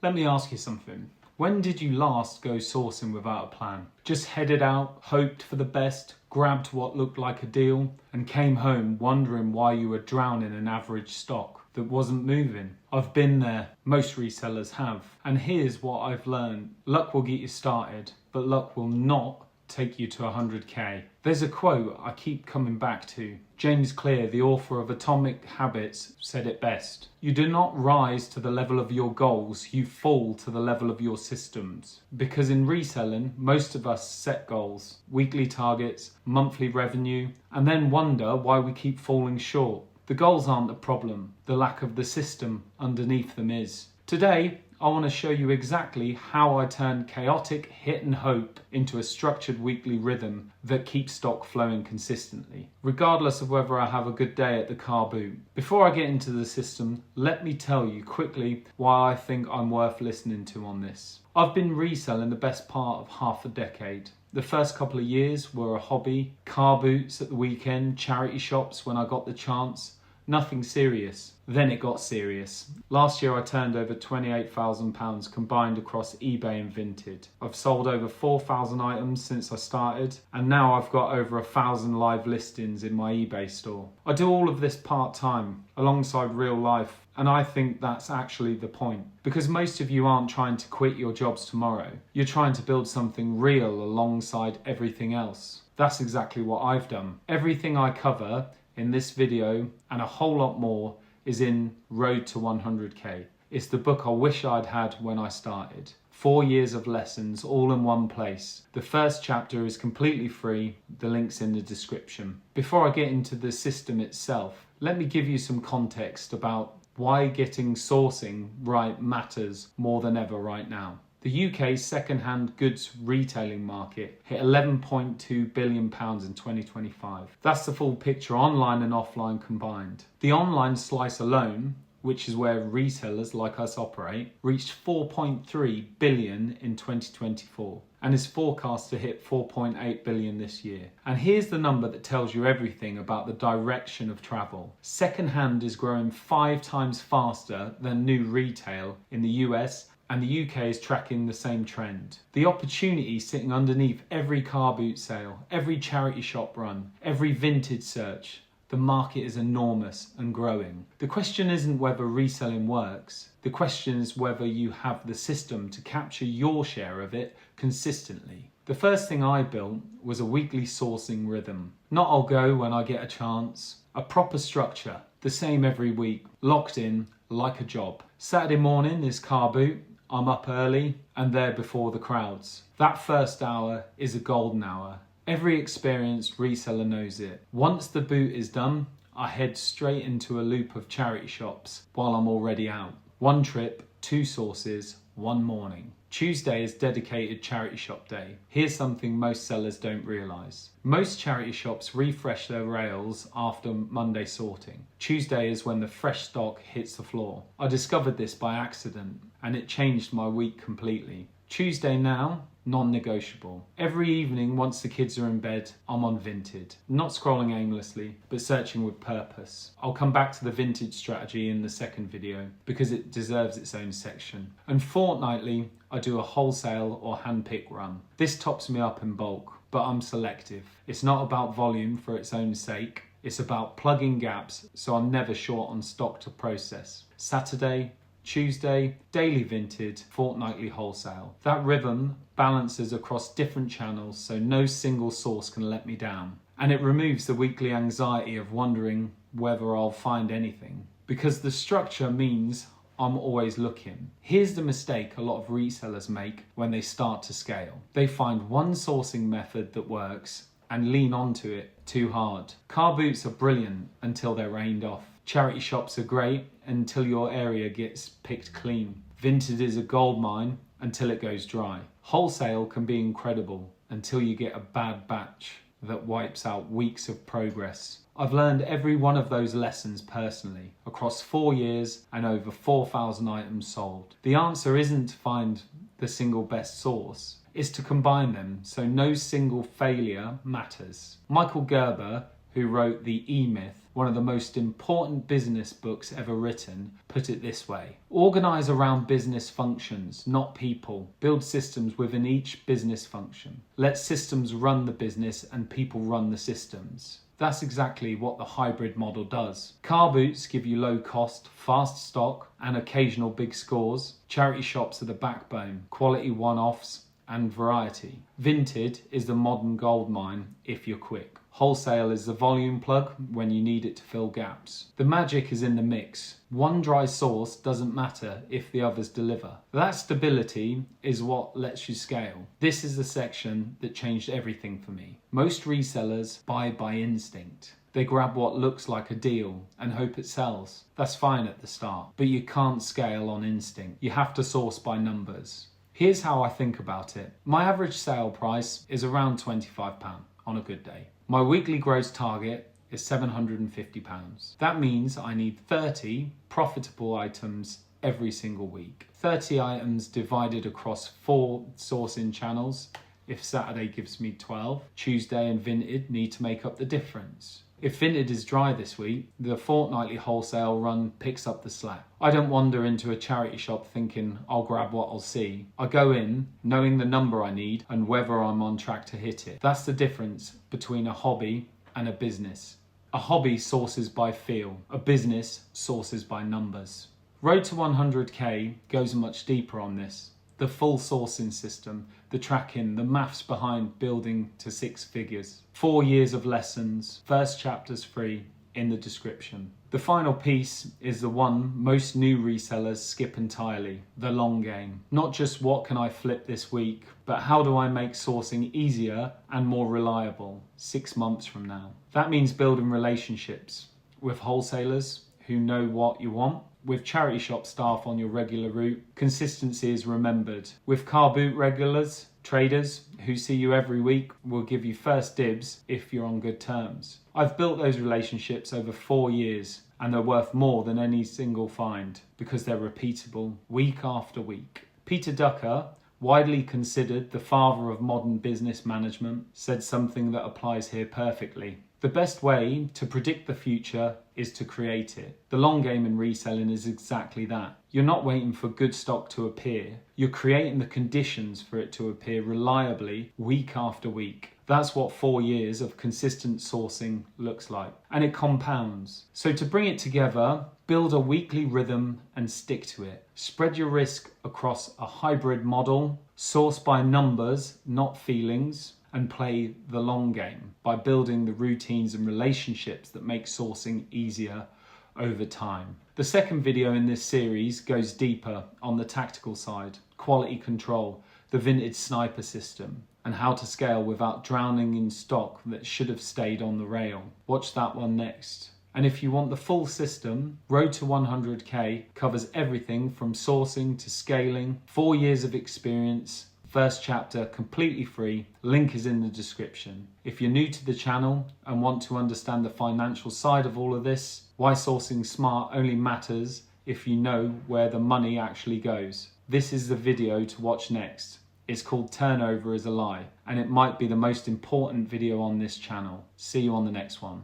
Let me ask you something. When did you last go sourcing without a plan? Just headed out, hoped for the best, grabbed what looked like a deal, and came home wondering why you were drowning in average stock that wasn't moving? I've been there. Most resellers have. And here's what I've learned. Luck will get you started, but luck will not take you to 100k. There's a quote I keep coming back to. James Clear, the author of Atomic Habits, said it best. You do not rise to the level of your goals, you fall to the level of your systems. Because in reselling, most of us set goals, weekly targets, monthly revenue, and then wonder why we keep falling short. The goals aren't the problem, the lack of the system underneath them is. Today, I want to show you exactly how I turn chaotic hit and hope into a structured weekly rhythm that keeps stock flowing consistently, regardless of whether I have a good day at the car boot. Before I get into the system, let me tell you quickly why I think I'm worth listening to on this. I've been reselling the best part of half a decade. The first couple of years were a hobby, car boots at the weekend, charity shops when I got the chance. Nothing serious. Then it got serious. Last year I turned over £28,000 combined across eBay and Vinted. I've sold over 4,000 items since I started, and now I've got over 1,000 live listings in my eBay store. I do all of this part-time alongside real life, and I think that's actually the point. Because most of you aren't trying to quit your jobs tomorrow. You're trying to build something real alongside everything else. That's exactly what I've done. Everything I cover in this video and a whole lot more is in Road to 100k. It's the book I wish I'd had when I started. 4 years of lessons all in one place. The first chapter is completely free. The link's in the description. Before I get into the system itself, let me give you some context about why getting sourcing right matters more than ever right now. The UK's second-hand goods retailing market hit £11.2 billion in 2025. That's the full picture, online and offline combined. The online slice alone, which is where resellers like us operate, reached 4.3 billion in 2024 and is forecast to hit 4.8 billion this year. And here's the number that tells you everything about the direction of travel. Second-hand is growing 5 times faster than new retail in the US, and the UK is tracking the same trend. The opportunity sitting underneath every car boot sale, every charity shop run, every vintage search. The market is enormous and growing. The question isn't whether reselling works. The question is whether you have the system to capture your share of it consistently. The first thing I built was a weekly sourcing rhythm. Not I'll go when I get a chance. A proper structure, the same every week, locked in like a job. Saturday morning is car boot. I'm up early and there before the crowds. That first hour is a golden hour. Every experienced reseller knows it. Once the boot is done, I head straight into a loop of charity shops while I'm already out. 1 trip, 2 sources, 1 morning. Tuesday is dedicated charity shop day. Here's something most sellers don't realise. Most charity shops refresh their rails after Monday sorting. Tuesday is when the fresh stock hits the floor. I discovered this by accident and it changed my week completely. Tuesday now, non-negotiable. Every evening once the kids are in bed, I'm on Vinted. Not scrolling aimlessly, but searching with purpose. I'll come back to the vintage strategy in the second video because it deserves its own section. And fortnightly, I do a wholesale or handpick run. This tops me up in bulk, but I'm selective. It's not about volume for its own sake. It's about plugging gaps so I'm never short on stock to process. Saturday, Tuesday, daily vintage, fortnightly wholesale. That rhythm balances across different channels so no single source can let me down. And it removes the weekly anxiety of wondering whether I'll find anything. Because the structure means I'm always looking. Here's the mistake a lot of resellers make when they start to scale. They find one sourcing method that works and lean onto it too hard. Car boots are brilliant until they're rained off. Charity shops are great until your area gets picked clean. Vinted is a goldmine until it goes dry. Wholesale can be incredible until you get a bad batch that wipes out weeks of progress. I've learned every one of those lessons personally across 4 years and over 4,000 items sold. The answer isn't to find the single best source, it's to combine them so no single failure matters. Michael Gerber, who wrote The E-Myth, one of the most important business books ever written, put it this way: organize around business functions, not people. Build systems within each business function. Let systems run the business and people run the systems. That's exactly what the hybrid model does. Car boots give you low cost, fast stock, and occasional big scores. Charity shops are the backbone, quality one-offs, and variety. Vinted is the modern gold mine if you're quick. Wholesale is the volume plug when you need it to fill gaps. The magic is in the mix. One dry source doesn't matter if the others deliver. That stability is what lets you scale. This is the section that changed everything for me. Most resellers buy by instinct. They grab what looks like a deal and hope it sells. That's fine at the start, but you can't scale on instinct. You have to source by numbers. Here's how I think about it. My average sale price is around £25 on a good day. My weekly gross target is £750. That means I need 30 profitable items every single week. 30 items divided across 4 sourcing channels. If Saturday gives me 12, Tuesday and Vinted need to make up the difference. If Vinted is dry this week, the fortnightly wholesale run picks up the slack. I don't wander into a charity shop thinking I'll grab what I'll see. I go in knowing the number I need and whether I'm on track to hit it. That's the difference between a hobby and a business. A hobby sources by feel. A business sources by numbers. Road to 100k goes much deeper on this. The full sourcing system, the tracking, the maths behind building to 6 figures. 4 years of lessons, first chapter's free in the description. The final piece is the one most new resellers skip entirely, the long game. Not just what can I flip this week, but how do I make sourcing easier and more reliable 6 months from now. That means building relationships with wholesalers who know what you want. With charity shop staff on your regular route, consistency is remembered. With car boot regulars, traders who see you every week will give you first dibs if you're on good terms. I've built those relationships over 4 years and they're worth more than any single find because they're repeatable week after week. Peter Drucker, widely considered the father of modern business management, said something that applies here perfectly. The best way to predict the future is to create it. The long game in reselling is exactly that. You're not waiting for good stock to appear. You're creating the conditions for it to appear reliably week after week. That's what 4 years of consistent sourcing looks like. And it compounds. So to bring it together, build a weekly rhythm and stick to it. Spread your risk across a hybrid model, source by numbers, not feelings, and play the long game by building the routines and relationships that make sourcing easier over time. The second video in this series goes deeper on the tactical side, quality control, the Vinted sniper system, and how to scale without drowning in stock that should have stayed on the rail. Watch that one next. And if you want the full system, Road to 100k covers everything from sourcing to scaling, 4 years of experience, first chapter completely free. Link is in the description. If you're new to the channel and want to understand the financial side of all of this, why sourcing smart only matters if you know where the money actually goes, this is the video to watch next. It's called Turnover is a Lie, and it might be the most important video on this channel. See you on the next one.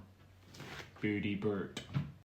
BeardyBirt.